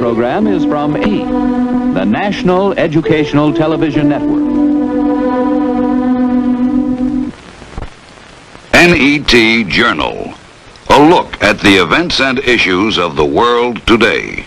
program is from E, the National Educational Television Network. NET Journal. A look at the events and issues of the world today.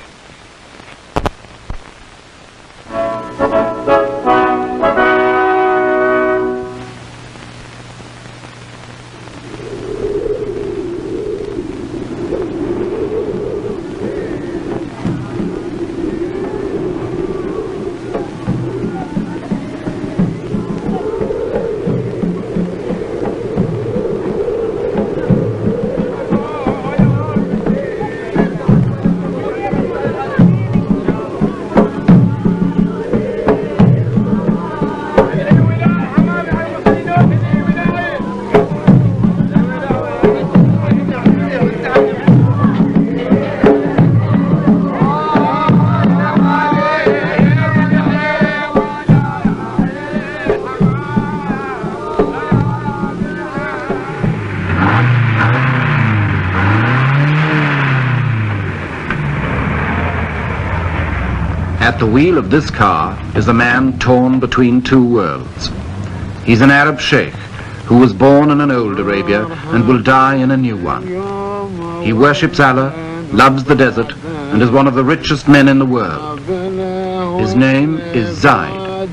At the wheel of this car is a man torn between two worlds. He's an Arab sheikh who was born in an old Arabia and will die in a new one. He worships Allah, loves the desert, and is one of the richest men in the world. His name is Zaid.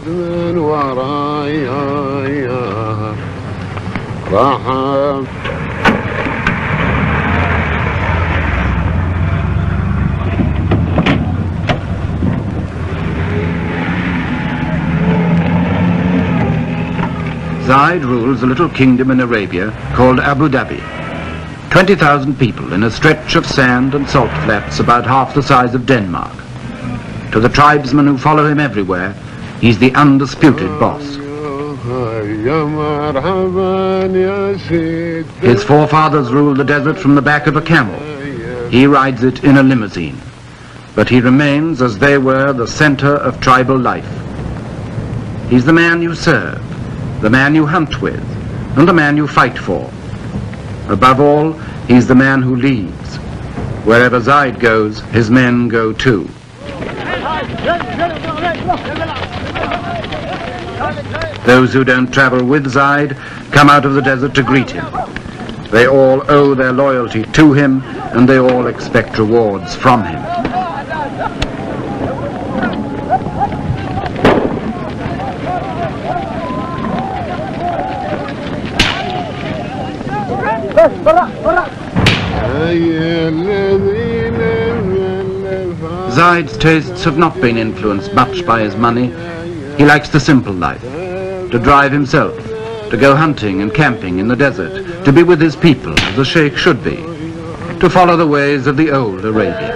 Zaid rules a little kingdom in Arabia called Abu Dhabi. 20,000 people in a stretch of sand and salt flats about half the size of Denmark. To the tribesmen who follow him everywhere, he's the undisputed boss. His forefathers ruled the desert from the back of a camel. He rides it in a limousine. But he remains, as they were, the center of tribal life. He's the man you serve, the man you hunt with, and the man you fight for. Above all, he's the man who leads. Wherever Zaid goes, his men go too. Those who don't travel with Zaid come out of the desert to greet him. They all owe their loyalty to him, and they all expect rewards from him. Zaid's tastes have not been influenced much by his money. He likes the simple life, to drive himself, to go hunting and camping in the desert, to be with his people as a sheikh should be, to follow the ways of the old Arabia.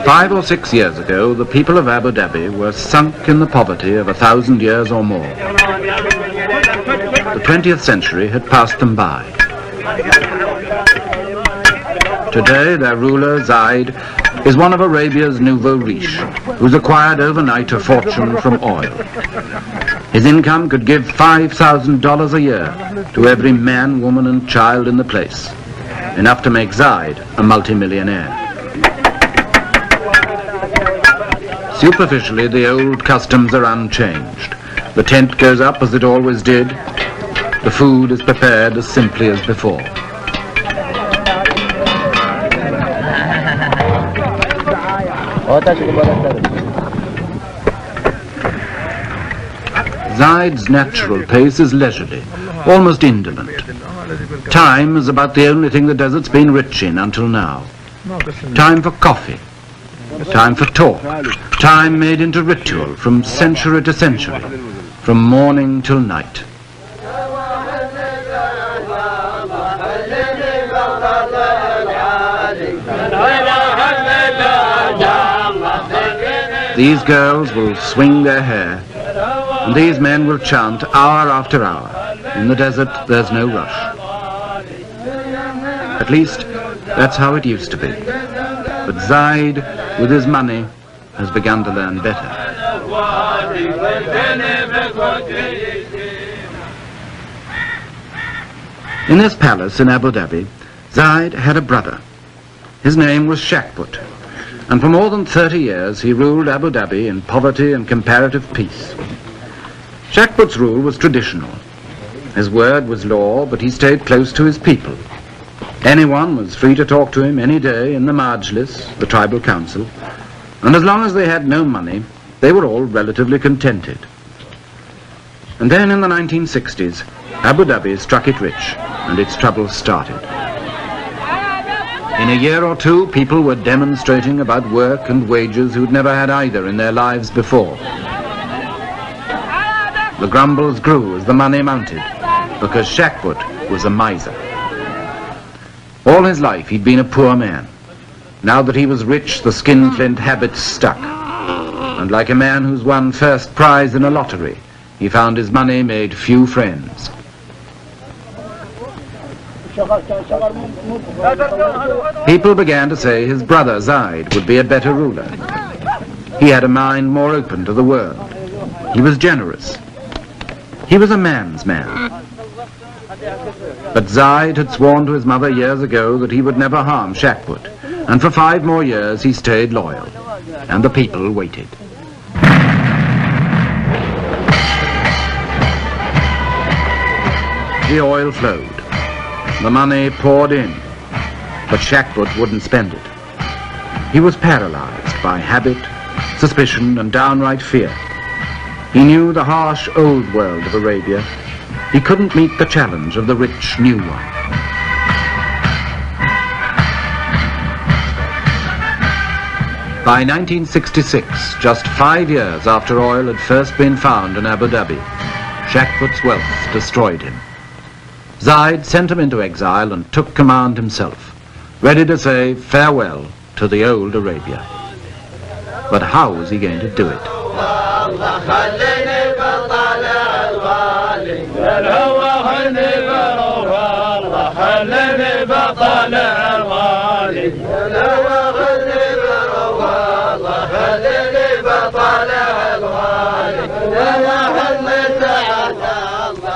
Five or 6 years ago, the people of Abu Dhabi were sunk in the poverty of 1,000 years or more. The 20th century had passed them by. Today, their ruler, Zaid, is one of Arabia's nouveau riche, who's acquired overnight a fortune from oil. His income could give $5,000 a year to every man, woman and child in the place, enough to make Zaid a multimillionaire. Superficially, the old customs are unchanged. The tent goes up as it always did. The food is prepared as simply as before. Zaid's natural pace is leisurely, almost indolent. Time is about the only thing the desert's been rich in until now. Time for coffee, time for talk, time made into ritual from century to century, from morning till night. These girls will swing their hair, and these men will chant hour after hour. In the desert, there's no rush. At least, that's how it used to be. But Zaid, with his money, has begun to learn better. In this palace in Abu Dhabi, Zaid had a brother. His name was Shakput, and for more than 30 years he ruled Abu Dhabi in poverty and comparative peace. Shakput's rule was traditional. His word was law, but he stayed close to his people. Anyone was free to talk to him any day in the Majlis, the tribal council, and as long as they had no money, they were all relatively contented. And then in the 1960s, Abu Dhabi struck it rich, and its troubles started. In a year or two, people were demonstrating about work and wages who'd never had either in their lives before. The grumbles grew as the money mounted, because Shakput was a miser. All his life he'd been a poor man. Now that he was rich, the skinflint habits stuck. And like a man who's won first prize in a lottery, he found his money made few friends. People began to say his brother Zaid would be a better ruler. He had a mind more open to the world. He was generous. He was a man's man. But Zaid had sworn to his mother years ago that he would never harm Shakput, and for 5 more years he stayed loyal, and the people waited. The oil flowed. The money poured in, but Shakput wouldn't spend it. He was paralyzed by habit, suspicion, and downright fear. He knew the harsh old world of Arabia. He couldn't meet the challenge of the rich new one. By 1966, just 5 years after oil had first been found in Abu Dhabi, Shakput's wealth destroyed him. Zaid sent him into exile and took command himself, ready to say farewell to the old Arabia. But how was he going to do it?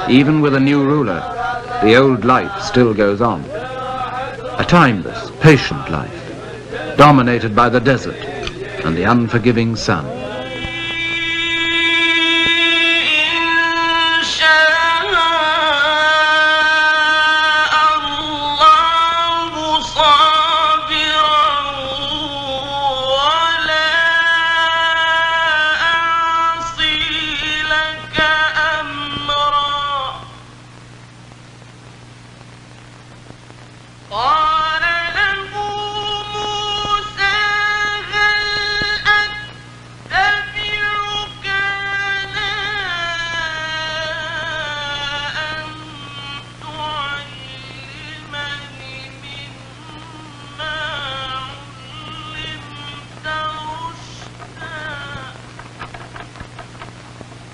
Even with a new ruler, the old life still goes on. A timeless, patient life, dominated by the desert and the unforgiving sun.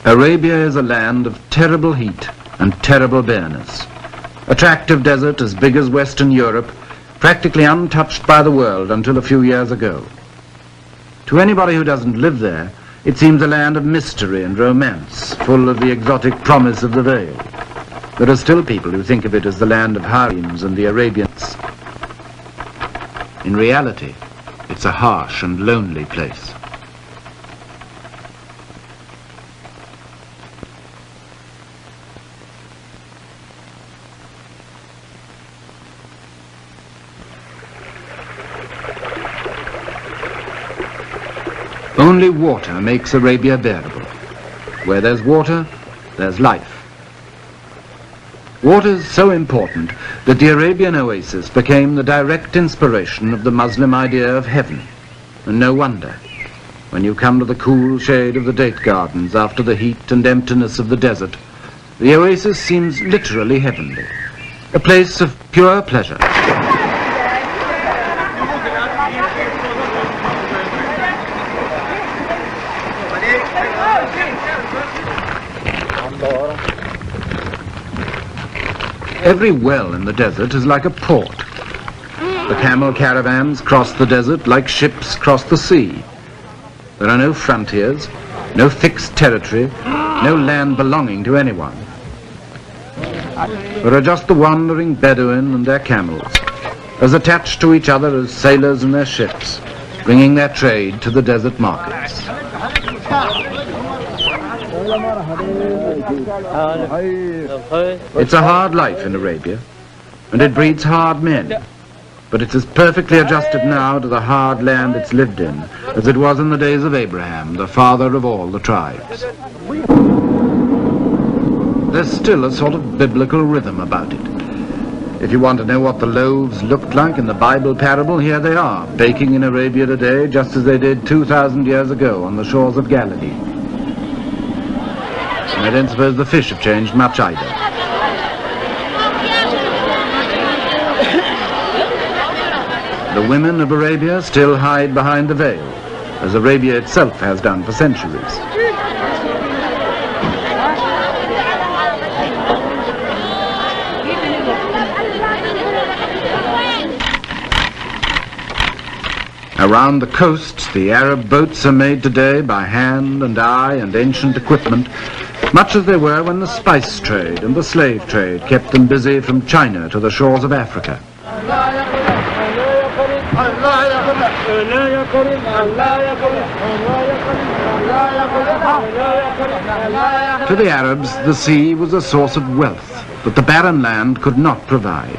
Arabia is a land of terrible heat and terrible bareness. A tract of desert as big as Western Europe, practically untouched by the world until a few years ago. To anybody who doesn't live there, it seems a land of mystery and romance, full of the exotic promise of the veil. There are still people who think of it as the land of harems and the Arabians. In reality, it's a harsh and lonely place. Only water makes Arabia bearable. Where there's water, there's life. Water is so important that the Arabian oasis became the direct inspiration of the Muslim idea of heaven. And no wonder, when you come to the cool shade of the date gardens after the heat and emptiness of the desert, the oasis seems literally heavenly, a place of pure pleasure. Every well in the desert is like a port. The camel caravans cross the desert like ships cross the sea. There are no frontiers, no fixed territory, no land belonging to anyone. There are just the wandering Bedouin and their camels, as attached to each other as sailors and their ships, bringing their trade to the desert markets. It's a hard life in Arabia, and it breeds hard men, but it's as perfectly adjusted now to the hard land it's lived in as it was in the days of Abraham, the father of all the tribes. There's still a sort of biblical rhythm about it. If you want to know what the loaves looked like in the Bible parable, here they are, baking in Arabia today just as they did 2,000 years ago on the shores of Galilee. And I don't suppose the fish have changed much either. The women of Arabia still hide behind the veil, as Arabia itself has done for centuries. Around the coasts, the Arab boats are made today by hand and eye and ancient equipment, much as they were when the spice trade and the slave trade kept them busy from China to the shores of Africa. To the Arabs, the sea was a source of wealth that the barren land could not provide.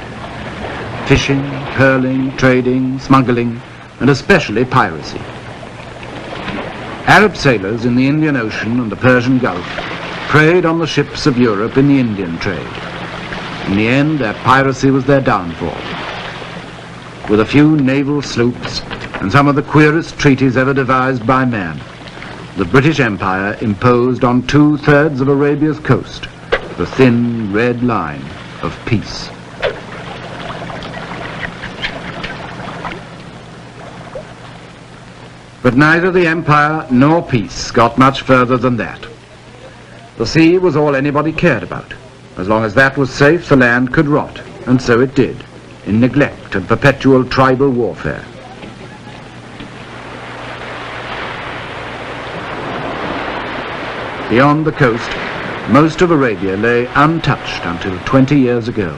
Fishing, pearling, trading, smuggling, and especially piracy. Arab sailors in the Indian Ocean and the Persian Gulf preyed on the ships of Europe in the Indian trade. In the end, their piracy was their downfall. With a few naval sloops and some of the queerest treaties ever devised by man, the British Empire imposed on 2/3 of Arabia's coast the thin red line of peace. But neither the empire nor peace got much further than that. The sea was all anybody cared about. As long as that was safe, the land could rot, and so it did, in neglect and perpetual tribal warfare. Beyond the coast, most of Arabia lay untouched until 20 years ago.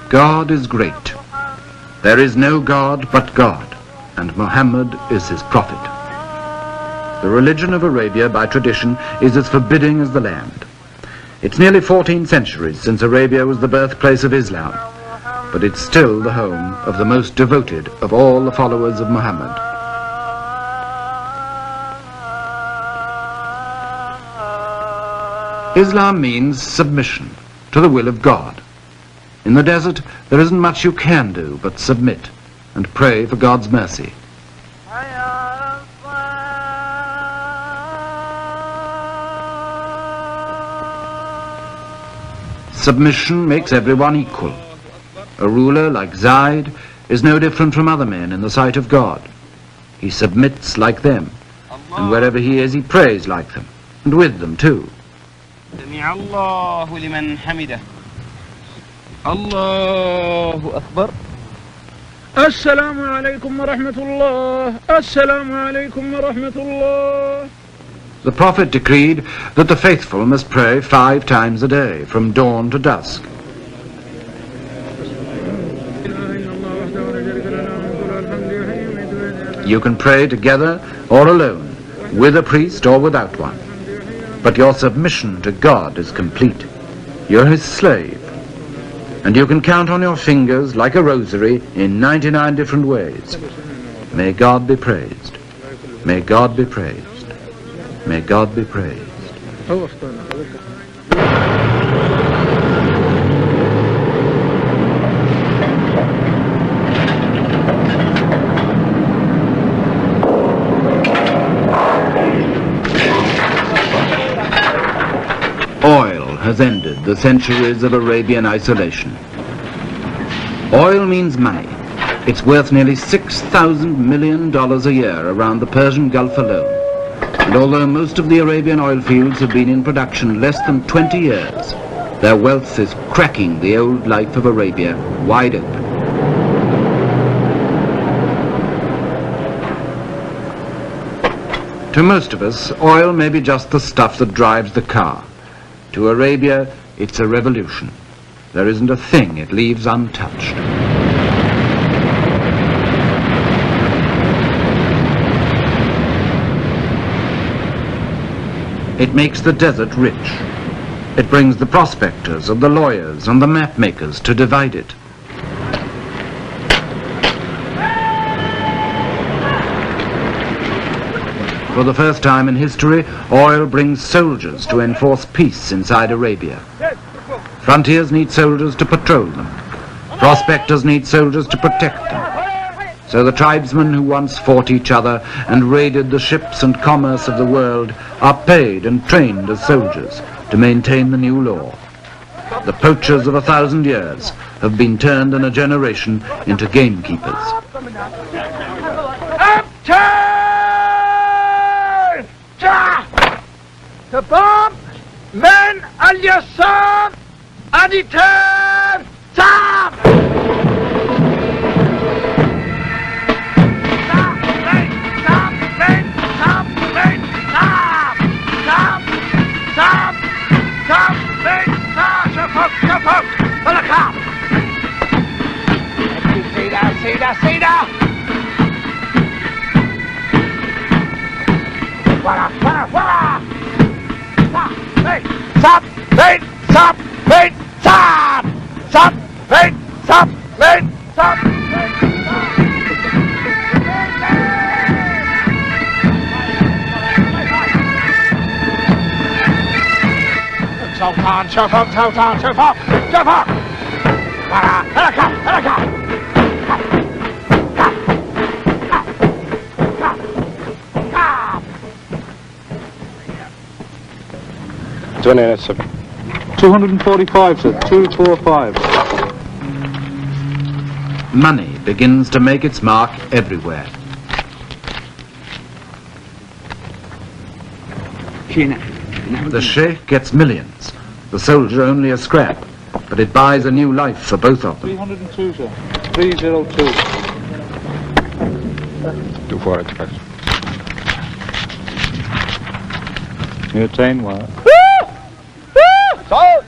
God is great. There is no God but God, and Muhammad is his prophet. The religion of Arabia, by tradition, is as forbidding as the land. It's nearly 14 centuries since Arabia was the birthplace of Islam, but it's still the home of the most devoted of all the followers of Muhammad. Islam means submission to the will of God. In the desert, there isn't much you can do but submit and pray for God's mercy. Submission makes everyone equal. A ruler like Zaid is no different from other men in the sight of God. He submits like them, and wherever he is, he prays like them, and with them too. Allahu Akbar. Assalamu alaikum wa rahmatullah. Assalamu alaikum wa rahmatullah. The Prophet decreed that the faithful must pray 5 times a day, from dawn to dusk. You can pray together or alone, with a priest or without one. But your submission to God is complete. You're his slave. And you can count on your fingers like a rosary in 99 different ways. May God be praised. May God be praised. May God be praised. has ended the centuries of Arabian isolation. Oil means money. It's worth nearly $6,000 million a year around the Persian Gulf alone. And although most of the Arabian oil fields have been in production less than 20 years, their wealth is cracking the old life of Arabia wide open. To most of us, oil may be just the stuff that drives the car. To Arabia, it's a revolution. There isn't a thing it leaves untouched. It makes the desert rich. It brings the prospectors and the lawyers and the map makers to divide it. For the first time in history, oil brings soldiers to enforce peace inside Arabia. Frontiers need soldiers to patrol them. Prospectors need soldiers to protect them. So the tribesmen who once fought each other and raided the ships and commerce of the world are paid and trained as soldiers to maintain the new law. The poachers of 1,000 years have been turned in a generation into gamekeepers. تمام من اليسار أديتان تام Stop! Wait! Stop! Wait! Stop! Stop! Wait! Stop! Wait! Stop! Sultan, Sultan, Sultan, Sultan, Sultan! Helaka! 245, sir. 245. Money begins to make its mark everywhere. The sheikh gets millions, the soldier only a scrap, but it buys a new life for both of them. 302, sir. 302. 245. Your train wire. Sold!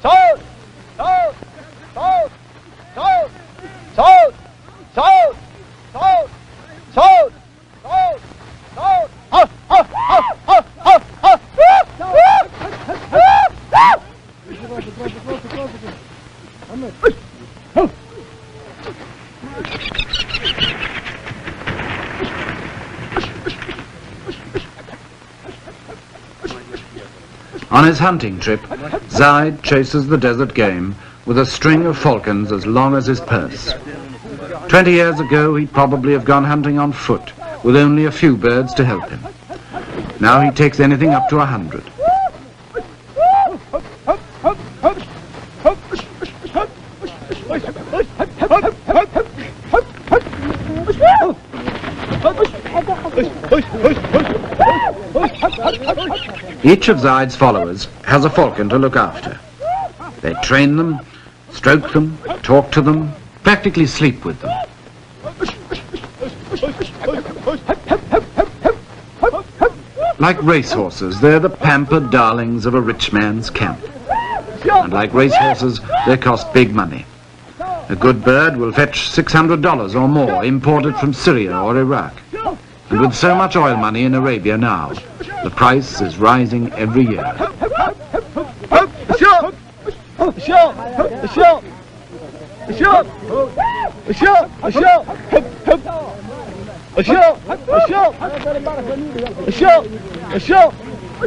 Sold! Sold! Sold! Sold! Sold! Sold! Sold! Sold! Sold! Sold! Oh! Oh! Oh! Oh! Oh! On his hunting trip, Zaid chases the desert game with a string of falcons as long as his purse. 20 years ago, he'd probably have gone hunting on foot, with only a few birds to help him. Now he takes anything up to 100. Each of Zaid's followers has a falcon to look after. They train them, stroke them, talk to them, practically sleep with them. Like racehorses, they're the pampered darlings of a rich man's camp. And like racehorses, they cost big money. A good bird will fetch $600 or more, imported from Syria or Iraq. And with so much oil money in Arabia now, the price is rising every year.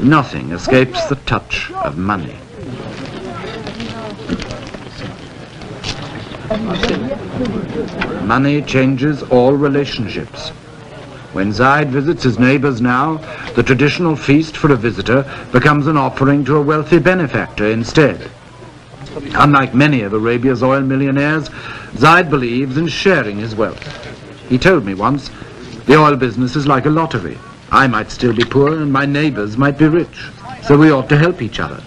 Nothing escapes the touch of money. Money changes all relationships. When Zaid visits his neighbors now, the traditional feast for a visitor becomes an offering to a wealthy benefactor instead. Unlike many of Arabia's oil millionaires, Zaid believes in sharing his wealth. He told me once, the oil business is like a lottery. I might still be poor and my neighbors might be rich, so we ought to help each other.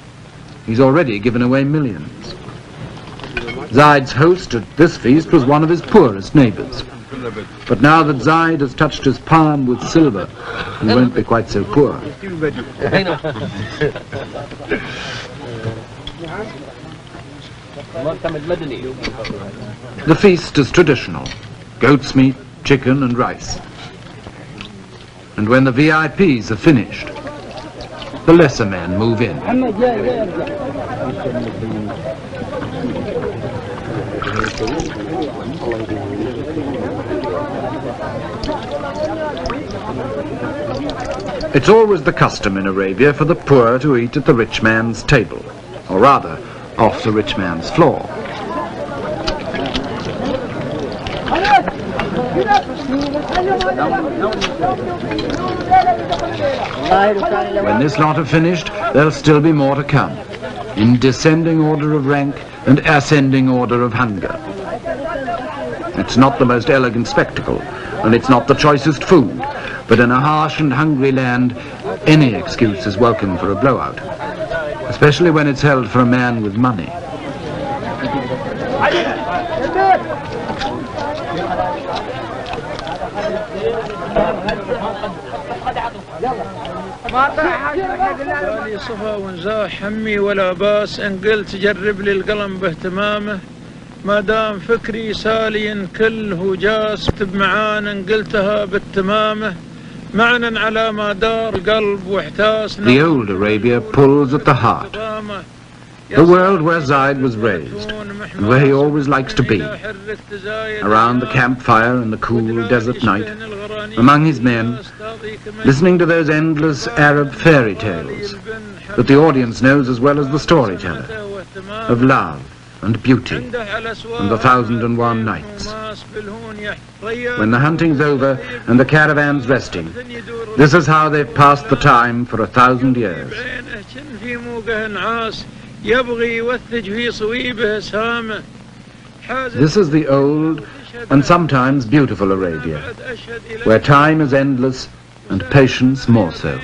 He's already given away millions. Zaid's host at this feast was one of his poorest neighbors. But now that Zaid has touched his palm with silver, he won't be quite so poor. The feast is traditional: goat's meat, chicken and rice. And when the VIPs are finished, the lesser men move in. It's always the custom in Arabia for the poor to eat at the rich man's table, or rather, off the rich man's floor. When this lot are finished, there'll still be more to come, in descending order of rank and ascending order of hunger. It's not the most elegant spectacle, and it's not the choicest food, but in a harsh and hungry land, any excuse is welcome for a blowout, especially when it's held for a man with money. لي صفا ونزاح همي ولا باس ان قلت جرب لي القلم باهتمامه ما دام فكري سالي كله جاس اكتب معانا ان قلتها بالتمامه معنا على ما دار قلب واحتاس. The old Arabia pulls at the heart. The world where Zaid was raised, and where he always likes to be. Around the campfire in the cool desert night, among his men, listening to those endless Arab fairy tales that the audience knows as well as the storyteller, of love and beauty and the 1001 nights. When the hunting's over and the caravan's resting, this is how they've passed the time for 1,000 years. This is the old and sometimes beautiful Arabia, where time is endless and patience more so.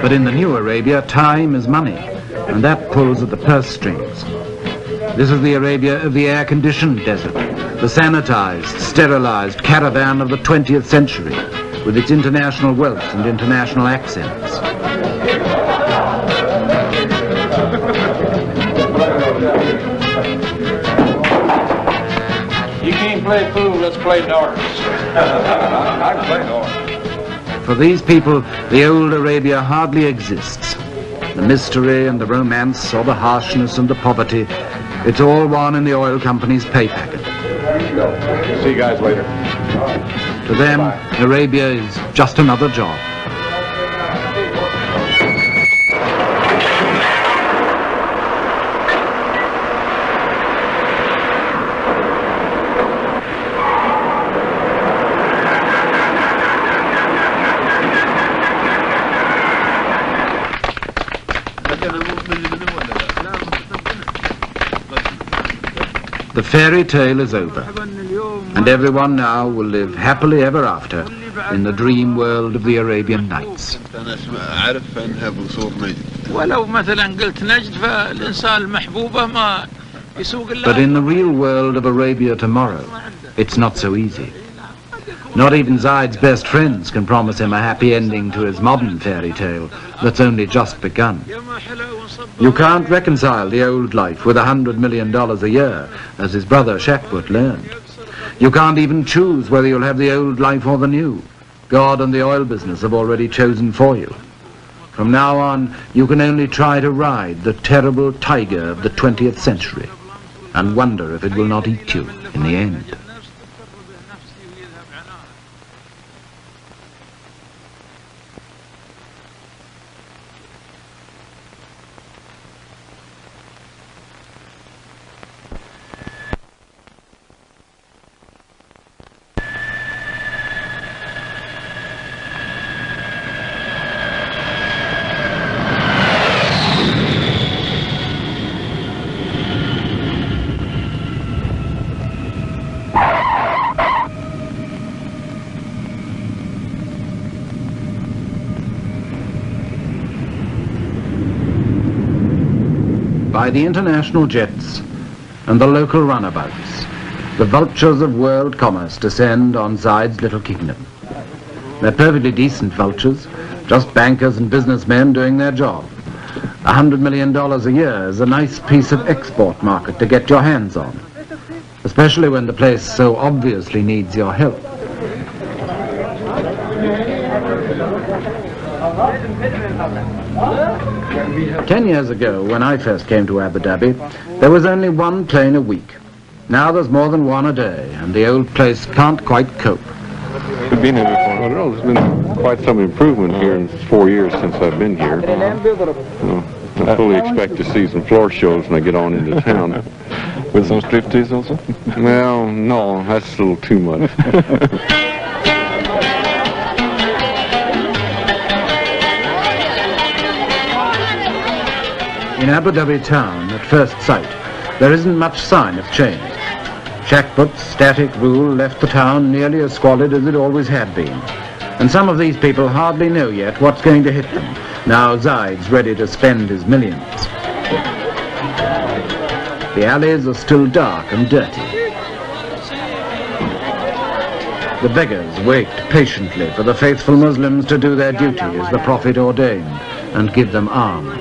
But in the new Arabia, time is money, and that pulls at the purse strings. This is the Arabia of the air-conditioned desert, the sanitized, sterilized caravan of the 20th century, with its international wealth and international accents. You can't play pool, let's play darts. I can play darts. For these people, the old Arabia hardly exists. The mystery and the romance, or the harshness and the poverty, it's all one in the oil company's pay packet. See you guys later. To them, Arabia is just another job. The fairy tale is over, and everyone now will live happily ever after in the dream world of the Arabian Nights. But in the real world of Arabia tomorrow, it's not so easy. Not even Zaid's best friends can promise him a happy ending to his modern fairy tale that's only just begun. You can't reconcile the old life with $100 million a year, as his brother Shakbut learned. You can't even choose whether you'll have the old life or the new. God and the oil business have already chosen for you. From now on, you can only try to ride the terrible tiger of the 20th century and wonder if it will not eat you in the end. by the international jets and the local runabouts, the vultures of world commerce descend on Zayed's little kingdom. They're perfectly decent vultures, just bankers and businessmen doing their job. $100 million a year is a nice piece of export market to get your hands on, especially when the place so obviously needs your help. Ten years ago, when I first came to Abu Dhabi, there was only one plane a week. Now there's more than one a day, and the old place can't quite cope. We've been here before. I don't know, there's been quite some improvement here in 4 years since I've been here. I fully expect to see some floor shows when I get on into town. With some striptease also? Well, no, that's a little too much. In Abu Dhabi town, at first sight, there isn't much sign of change. Shackbut's static rule left the town nearly as squalid as it always had been. And some of these people hardly know yet what's going to hit them, now Zayed's ready to spend his millions. The alleys are still dark and dirty. The beggars wait patiently for the faithful Muslims to do their duty as the Prophet ordained and give them alms.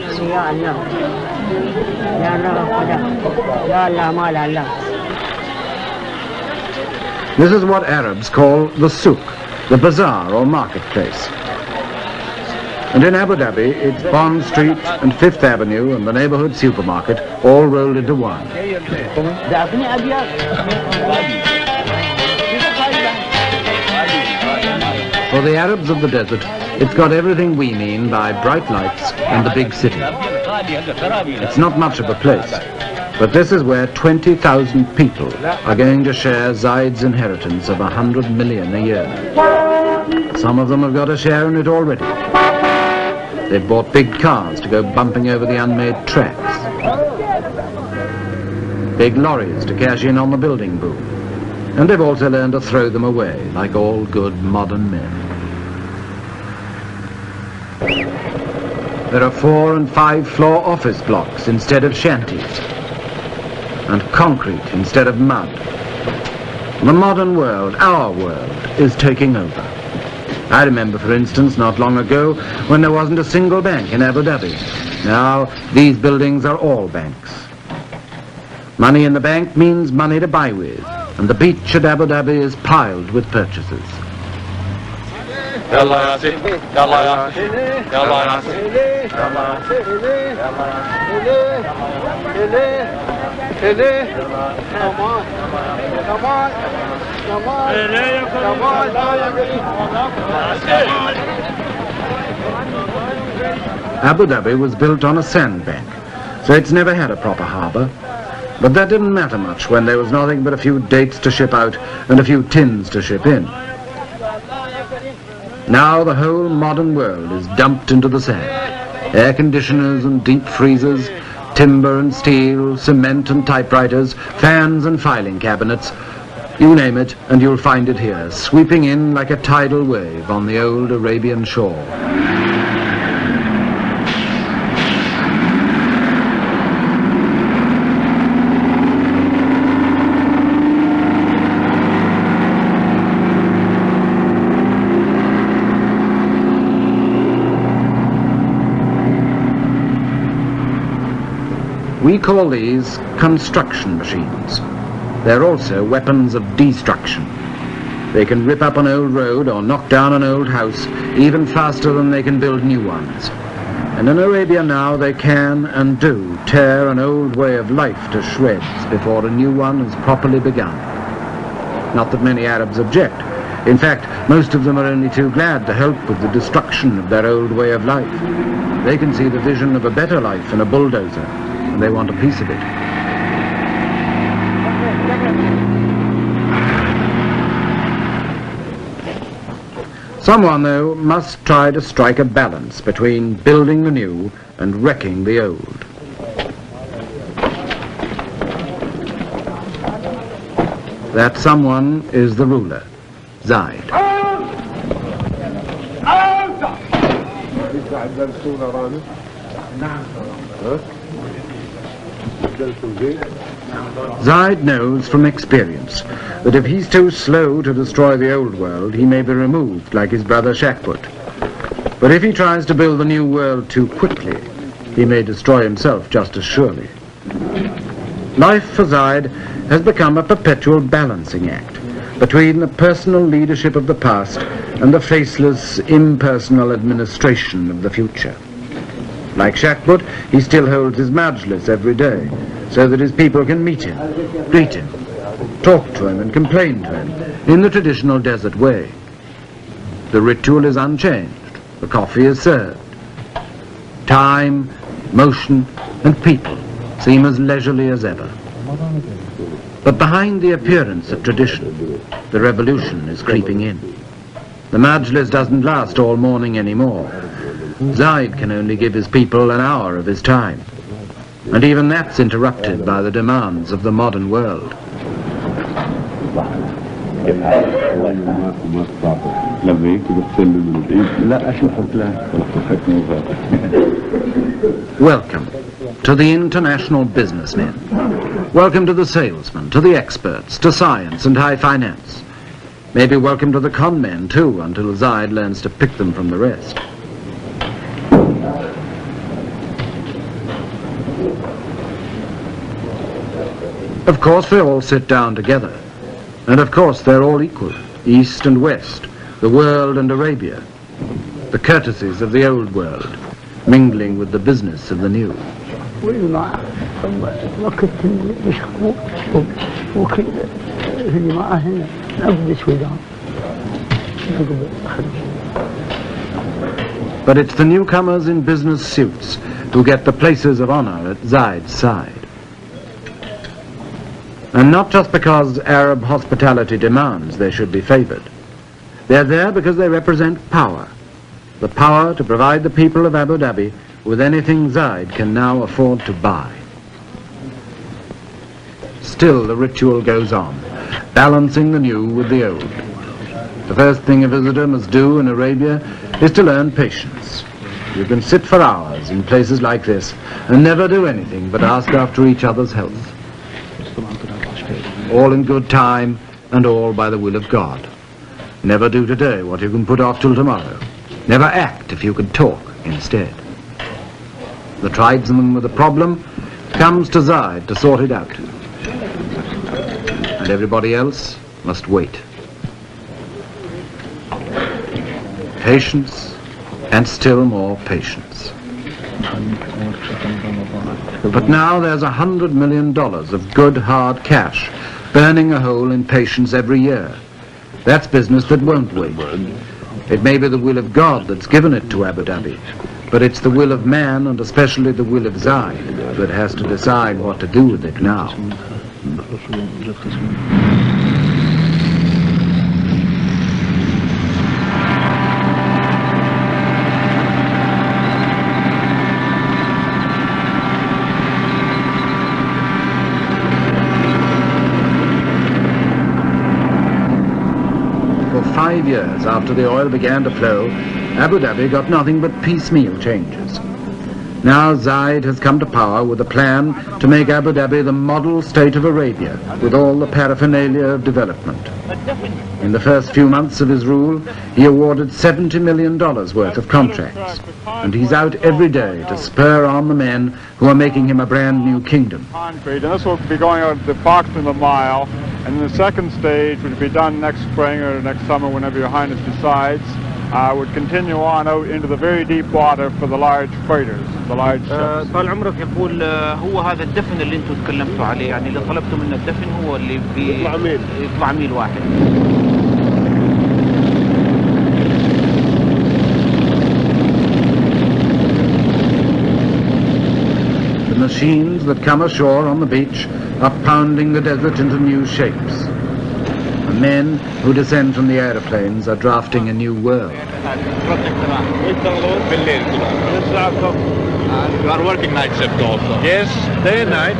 This is what Arabs call the souk, the bazaar or marketplace. And in Abu Dhabi, it's Bond Street and Fifth Avenue and the neighborhood supermarket all rolled into one. For the Arabs of the desert, it's got everything we mean by bright lights and the big city. It's not much of a place, but this is where 20,000 people are going to share Zayed's inheritance of 100 million a year. Some of them have got a share in it already. They've bought big cars to go bumping over the unmade tracks. Big lorries to cash in on the building boom. And they've also learned to throw them away, like all good modern men. There are 4- and 5-floor office blocks instead of shanties, and concrete instead of mud. The modern world, our world, is taking over. I remember, for instance, not long ago, when there wasn't a single bank in Abu Dhabi. Now, these buildings are all banks. Money in the bank means money to buy with, and the beach at Abu Dhabi is piled with purchases. Abu Dhabi was built on a sandbank, so it's never had a proper harbour. But that didn't matter much when there was nothing but a few dates to ship out and a few tins to ship in. Now the whole modern world is dumped into the sand. Air conditioners and deep freezers, timber and steel, cement and typewriters, fans and filing cabinets. You name it and you'll find it here, sweeping in like a tidal wave on the old Arabian shore. We call these construction machines. They're also weapons of destruction. They can rip up an old road or knock down an old house even faster than they can build new ones. And in Arabia now they can and do tear an old way of life to shreds before a new one is properly begun. Not that many Arabs object. In fact, most of them are only too glad to help with the destruction of their old way of life. They can see the vision of a better life in a bulldozer, and they want a piece of it. Someone, though, must try to strike a balance between building the new and wrecking the old. That someone is the ruler, Zayed. Zaid knows from experience that if he's too slow to destroy the old world, he may be removed like his brother Shakbut. But if he tries to build the new world too quickly, he may destroy himself just as surely. Life for Zaid has become a perpetual balancing act between the personal leadership of the past and the faceless, impersonal administration of the future. Like Shakbut, he still holds his majlis every day, so that his people can meet him, greet him, talk to him and complain to him in the traditional desert way. The ritual is unchanged. The coffee is served. Time, motion and people seem as leisurely as ever. But behind the appearance of tradition, the revolution is creeping in. The majlis doesn't last all morning anymore. Zaid can only give his people an hour of his time. And even that's interrupted by the demands of the modern world. Welcome to the international businessmen. Welcome to the salesmen, to the experts, to science and high finance. Maybe welcome to the con men too, until Zaid learns to pick them from the rest. Of course they all sit down together. And of course they're all equal, East and West, the world and Arabia. The courtesies of the old world, mingling with the business of the new. But it's the newcomers in business suits who get the places of honor at Zaid's side. And not just because Arab hospitality demands they should be favored. They're there because they represent power. The power to provide the people of Abu Dhabi with anything Zaid can now afford to buy. Still the ritual goes on, balancing the new with the old. The first thing a visitor must do in Arabia is to learn patience. You can sit for hours in places like this and never do anything but ask after each other's health. All in good time and all by the will of God. Never do today what you can put off till tomorrow. Never act if you can talk instead. The tribesman with a problem comes to Zaid to sort it out. And everybody else must wait. Patience and still more patience. But now there's $100 million of good hard cash burning a hole in patience every year. That's business that won't wait. It may be the will of God that's given it to Abu Dhabi, but it's the will of man, and especially the will of Zaid, that has to decide what to do with it now. For 5 years after the oil began to flow, Abu Dhabi got nothing but piecemeal changes. Now Zaid has come to power with a plan to make Abu Dhabi the model state of Arabia, with all the paraphernalia of development. In the first few months of his rule, he awarded $70 million worth of contracts, and he's out every day to spur on the men who are making him a brand new kingdom. Concrete, and this will be going out the approximately a mile, and the second stage, which will be done next spring or next summer, whenever Your Highness decides, would continue on out into the very deep water for the large freighters, the large ships. طال عمرك يقول هو هذا الدفن اللي انتم تكلمتوا عليه، يعني اللي طلبتوا منه الدفن هو اللي يطلع ميل واحد. The machines that come ashore on the beach are pounding the desert into new shapes. The men who descend from the aeroplanes are drafting a new world. You are working night shift also? Yes, day and night.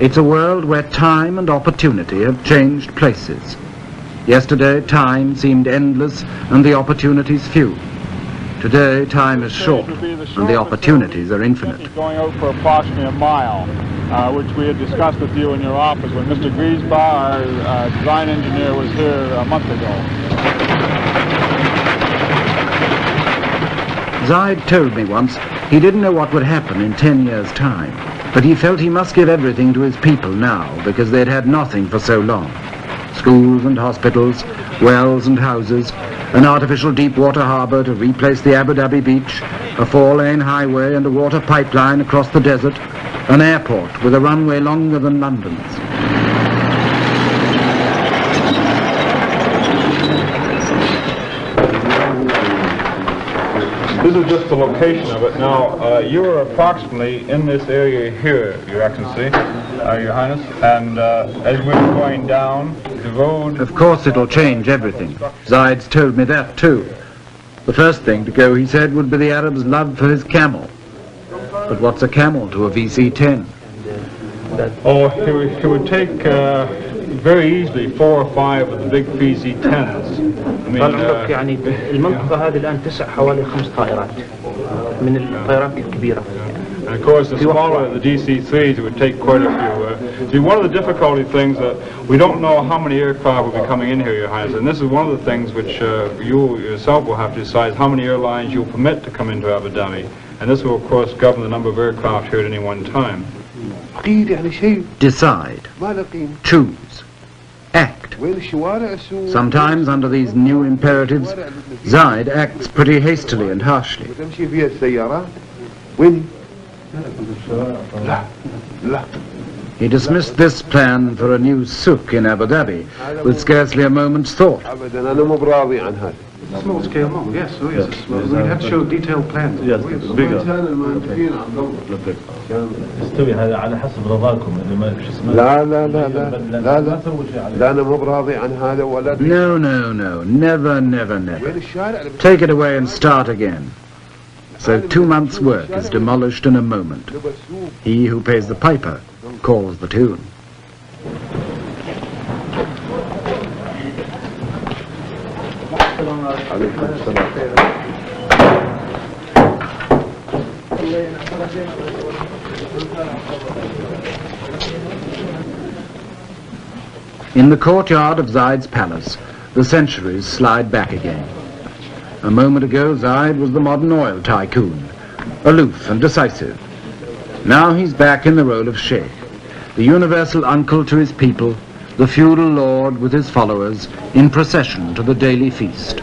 It's a world where time and opportunity have changed places. Yesterday, time seemed endless and the opportunities few. Today, time is short and the opportunities are infinite. Going out for approximately a mile, which we had discussed with you in your office when Mr. Griesbach, our design engineer, was here a month ago. Zaid told me once he didn't know what would happen in 10 years' time, but he felt he must give everything to his people now because they'd had nothing for so long. Schools and hospitals, wells and houses, an artificial deep-water harbour to replace the Abu Dhabi beach, a 4-lane highway and a water pipeline across the desert, an airport with a runway longer than London's. This is just the location of it. Now, you are approximately in this area here, Your Excellency, Your Highness, and as we were going down, the road... Of course it'll change everything. Zaid's told me that too. The first thing to go, he said, would be the Arab's love for his camel. But what's a camel to a VC-10? Oh, he would take very easily 4 or 5 of the big VC-10s. طال يعني المنطقة هذه الآن تسع حوالي 5 طائرات من الطائرات الكبيرة. And of course, the smaller the DC-3s, it would take quite a few. See, one of the difficulty things that we don't know how many aircraft will be coming in here, Your Highness, and this is one of the things which you yourself will have to decide how many airlines you'll permit to come into Abu Dhabi, and this will, of course, govern the number of aircraft here at any one time. Decide. Choose. Act. Sometimes, under these new imperatives, Zaid acts pretty hastily and harshly. He dismissed this plan for a new souk in Abu Dhabi with scarcely a moment's thought. Small scale model, yes, oh yes. We have to show detailed plans. Yes, it's bigger. يستوي هذا على حسب رضاكم اللي ما شو اسمه. لا لا لا لا لا لا لا أنا مو براضي عن هذا ولا. No, no, no, never, never, never. Take it away and start again. So 2 months' work is demolished in a moment. He who pays the piper calls the tune. In the courtyard of Zaid's palace, the centuries slide back again. A moment ago, Zaid was the modern oil tycoon, aloof and decisive. Now he's back in the role of sheikh, the universal uncle to his people, the feudal lord with his followers, in procession to the daily feast.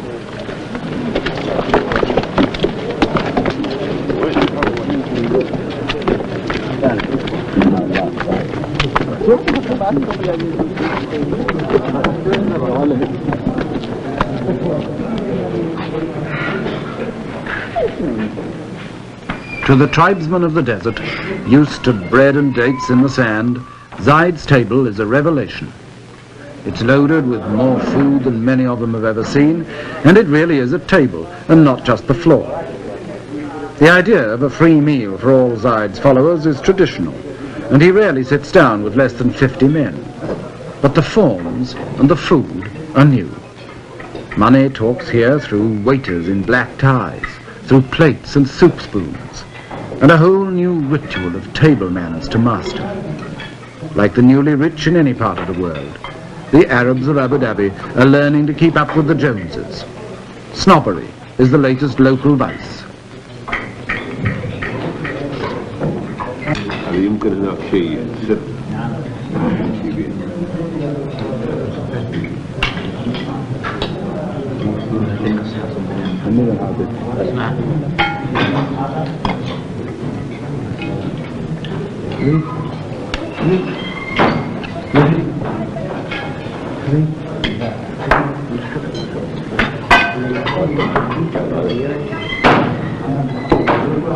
To the tribesmen of the desert, used to bread and dates in the sand, Zaid's table is a revelation. It's loaded with more food than many of them have ever seen, and it really is a table, and not just the floor. The idea of a free meal for all Zaid's followers is traditional, and he rarely sits down with less than 50 men. But the forms and the food are new. Money talks here through waiters in black ties, through plates and soup spoons, and a whole new ritual of table manners to master. Like the newly rich in any part of the world, the Arabs of Abu Dhabi are learning to keep up with the Joneses. Snobbery is the latest local vice. يمكن هناك شيء سر.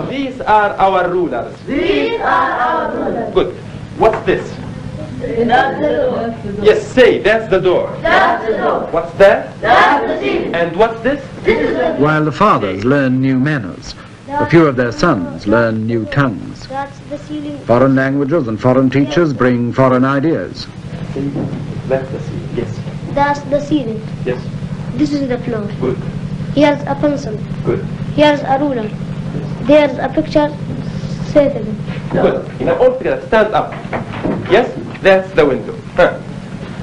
These are our rulers. These are our rulers. Good. What's this? That's the door. Yes, say, that's the door. That's the door. What's that? That's the ceiling. And what's this? This is the... While the fathers learn new manners, a few of their sons learn new tongues. That's the ceiling. Foreign languages and foreign teachers bring foreign ideas. That's the ceiling, yes. That's the ceiling. Yes. This is the floor. Good. Here's a pencil. Good. Here's a ruler. There's a picture. Good. Now all together, stand up. Yes, that's the window. Huh.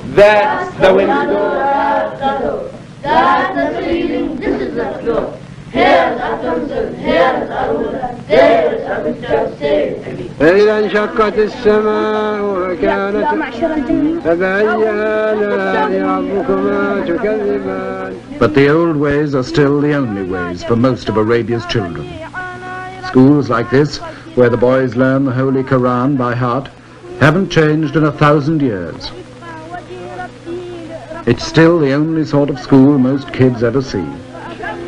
That's the window. That's the door. That's the ceiling. This is the floor. Here's a pencil. Here's a ruler. There's a picture. Say. فإذا انشقت السماء وكانت فبأي آلاء ربكما تكذبان. But the old ways are still the only ways for most of Arabia's children. Schools like this, where the boys learn the Holy Quran by heart, haven't changed in 1,000 years. It's still the only sort of school most kids ever see,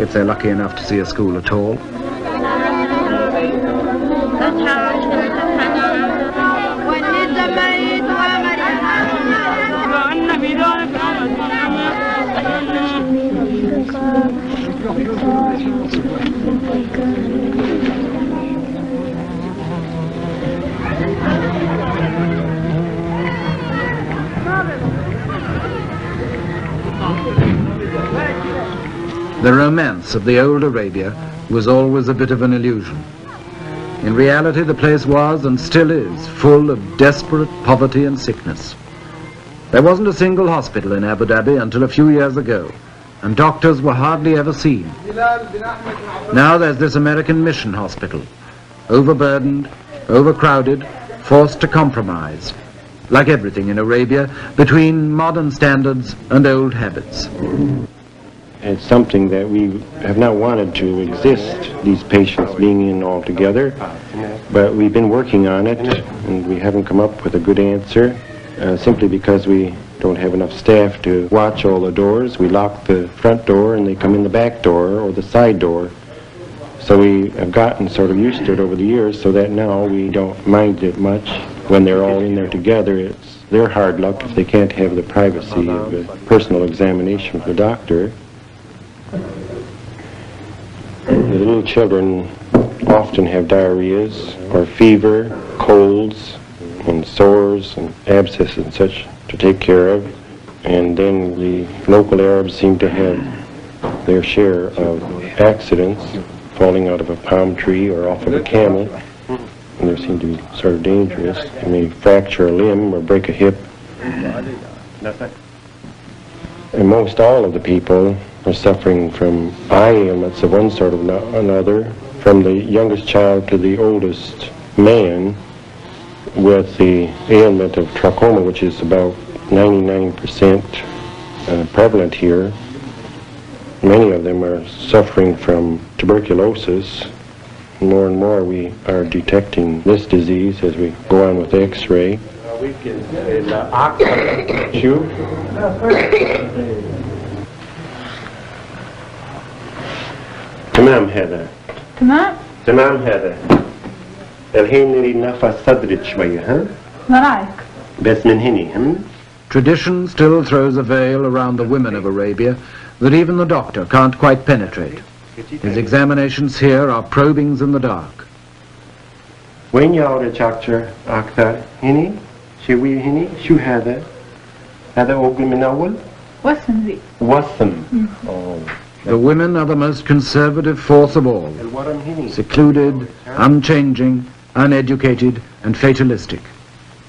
if they're lucky enough to see a school at all. The romance of the old Arabia was always a bit of an illusion. In reality, the place was and still is full of desperate poverty and sickness. There wasn't a single hospital in Abu Dhabi until a few years ago, and doctors were hardly ever seen. Now there's this American mission hospital, overburdened, overcrowded, forced to compromise, like everything in Arabia, between modern standards and old habits. It's something that we have not wanted to exist, these patients being in all together, but we've been working on it and we haven't come up with a good answer, simply because we don't have enough staff to watch all the doors. We lock the front door and they come in the back door or the side door. So we have gotten sort of used to it over the years, so that now we don't mind it much. When they're all in there together, it's their hard luck if they can't have the privacy of a personal examination with the doctor. The little children often have diarrheas or fever, colds and sores and abscesses and such to take care of. And then the local Arabs seem to have their share of accidents, falling out of a palm tree or off of a camel. And they seem to be sort of dangerous. They may fracture a limb or break a hip. And most all of the people are suffering from eye ailments of one sort or another, from the youngest child to the oldest man, with the ailment of trachoma, which is about 99% prevalent here. Many of them are suffering from tuberculosis. More and more we are detecting this disease as we go on with X-ray. تمام هذا تمام هذا الحين نريد نفس صدرك شوية ها ورايك بس من هني. Tradition still throws a veil around the women of Arabia that even the doctor can't quite penetrate. His examinations here are probings in the dark. وين يعود دكتور أكثر هني شوية هني شو هذا هذا أوقل من أول وسم ذي وسم. The women are the most conservative force of all, secluded, unchanging, uneducated, and fatalistic.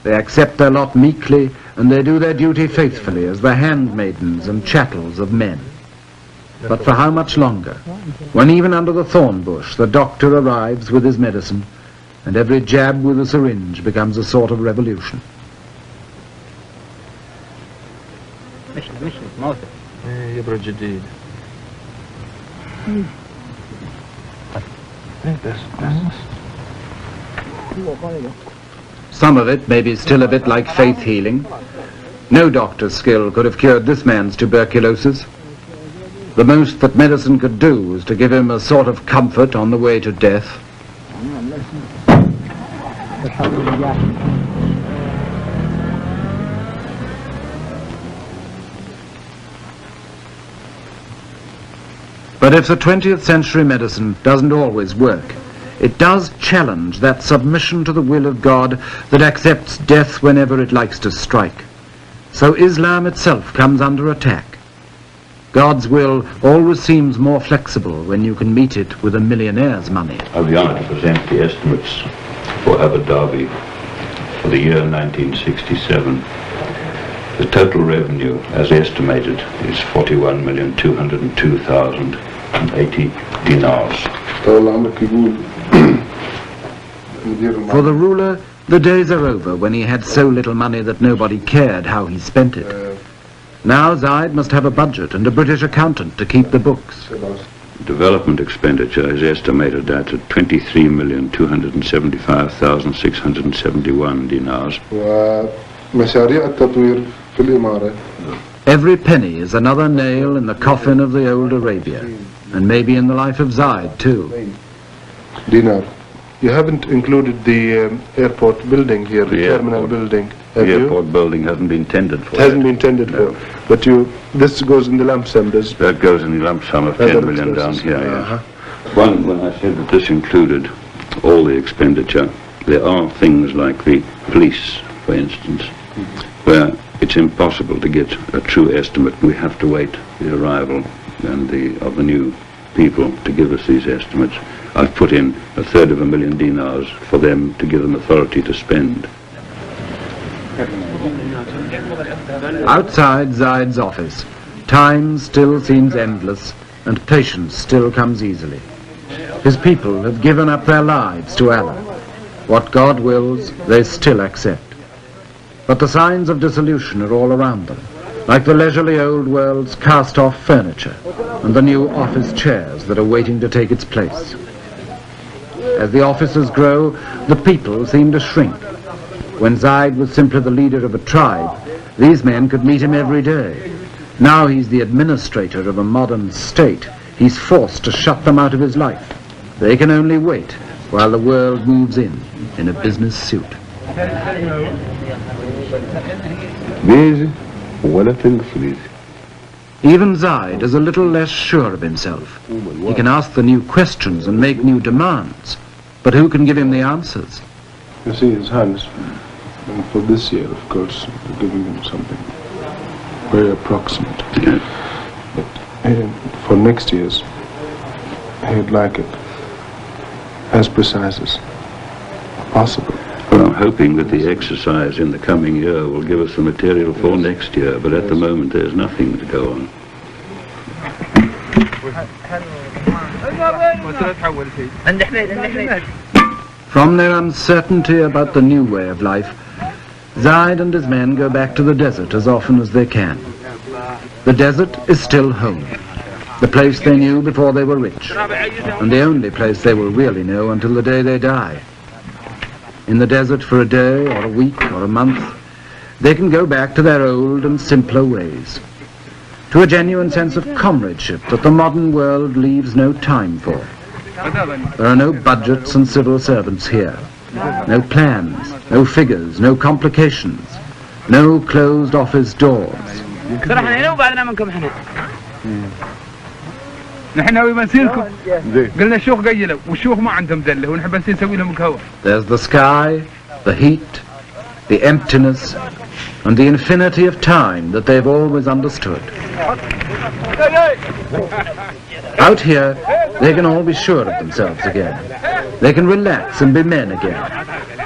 They accept their lot meekly, and they do their duty faithfully as the handmaidens and chattels of men. But for how much longer? When even under the thorn bush the doctor arrives with his medicine, and every jab with a syringe becomes a sort of revolution. Some of it may be still a bit like faith healing. No doctor's skill could have cured this man's tuberculosis. The most that medicine could do was to give him a sort of comfort on the way to death. But if the 20th century medicine doesn't always work, it does challenge that submission to the will of God that accepts death whenever it likes to strike. So Islam itself comes under attack. God's will always seems more flexible when you can meet it with a millionaire's money. I'll be honored to present the estimates for Abu Dhabi for the year 1967. The total revenue, as estimated, is 41,202,080 dinars. For the ruler, the days are over when he had so little money that nobody cared how he spent it. Now Zaid must have a budget and a British accountant to keep the books. Development expenditure is estimated at 23,275,671 dinars. Every penny is another nail in the coffin of the old Arabia, and maybe in the life of Zaid too. Dinar. You haven't included the airport building here, the terminal building, have you? The airport building hasn't been tendered for. It hasn't been tendered for. But this goes in the lump sum, does it? That goes in the lump sum of 10 million down here, yes. When I said that this included all the expenditure, there are things like the police, for instance, where it's impossible to get a true estimate. We have to wait the arrival of the new people to give us these estimates. I've put in 1/3 dinars for them to give them authority to spend. Outside Zaid's office, time still seems endless and patience still comes easily. His people have given up their lives to Allah. What God wills, they still accept. But the signs of dissolution are all around them, like the leisurely old world's cast-off furniture and the new office chairs that are waiting to take its place. As the officers grow, the people seem to shrink. When Zaid was simply the leader of a tribe, these men could meet him every day. Now he's the administrator of a modern state. He's forced to shut them out of his life. They can only wait while the world moves in a business suit. Even Zaid is a little less sure of himself. He can ask the new questions and make new demands, but who can give him the answers? You see, His Highness, for this year, of course, we're giving him something very approximate. But for next year's, he'd like it as precise as possible. Well, I'm hoping that the exercise in the coming year will give us the material for next year, but at the moment there's nothing to go on. From their uncertainty about the new way of life, Zaid and his men go back to the desert as often as they can. The desert is still home, the place they knew before they were rich, and the only place they will really know until the day they die. In the desert for a day or a week or a month, they can go back to their old and simpler ways, to a genuine sense of comradeship that the modern world leaves no time for. There are no budgets and civil servants here, no plans, no figures, no complications, no closed office doors. نحن ناوي بنسيلكم قلنا الشيوخ قيلوا والشيوخ ما عندهم دله ونحب نسوي لهم الكهوة. There's the sky, the heat, the emptiness, and the infinity of time that they've always understood. Out here, they can all be sure of themselves again. They can relax and be men again.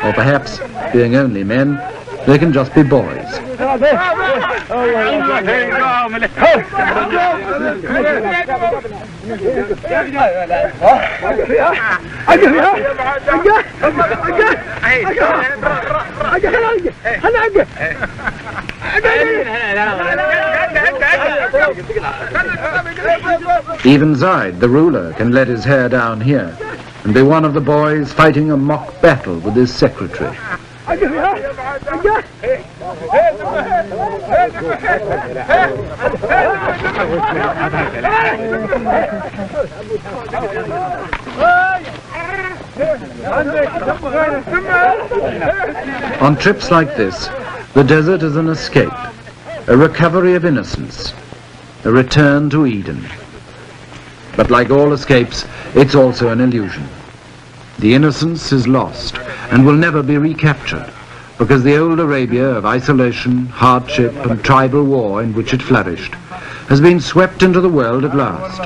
Or perhaps, being only men, they can just be boys. Even Zaid, the ruler, can let his hair down here and be one of the boys fighting a mock battle with his secretary. On trips like this, the desert is an escape, a recovery of innocence, a return to Eden. But like all escapes, it's also an illusion. The innocence is lost and will never be recaptured. because the old Arabia of isolation, hardship and tribal war in which it flourished has been swept into the world at last.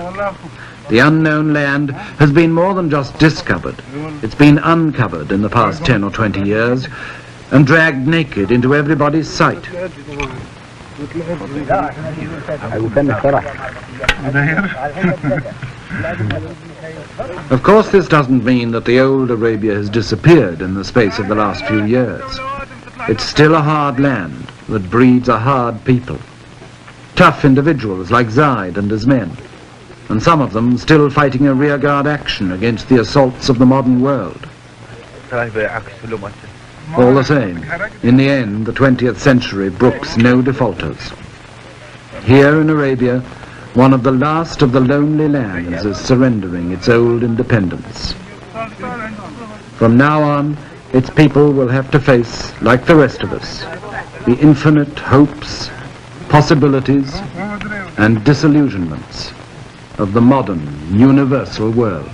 The unknown land has been more than just discovered. It's been uncovered in the past 10 or 20 years and dragged naked into everybody's sight. Of course, this doesn't mean that the old Arabia has disappeared in the space of the last few years. It's still a hard land that breeds a hard people. Tough individuals like Zaid and his men, and some of them still fighting a rearguard action against the assaults of the modern world. All the same, in the end, the 20th century brooks no defaulters. Here in Arabia, one of the last of the lonely lands is surrendering its old independence. From now on, its people will have to face, like the rest of us, the infinite hopes, possibilities, and disillusionments of the modern, universal world.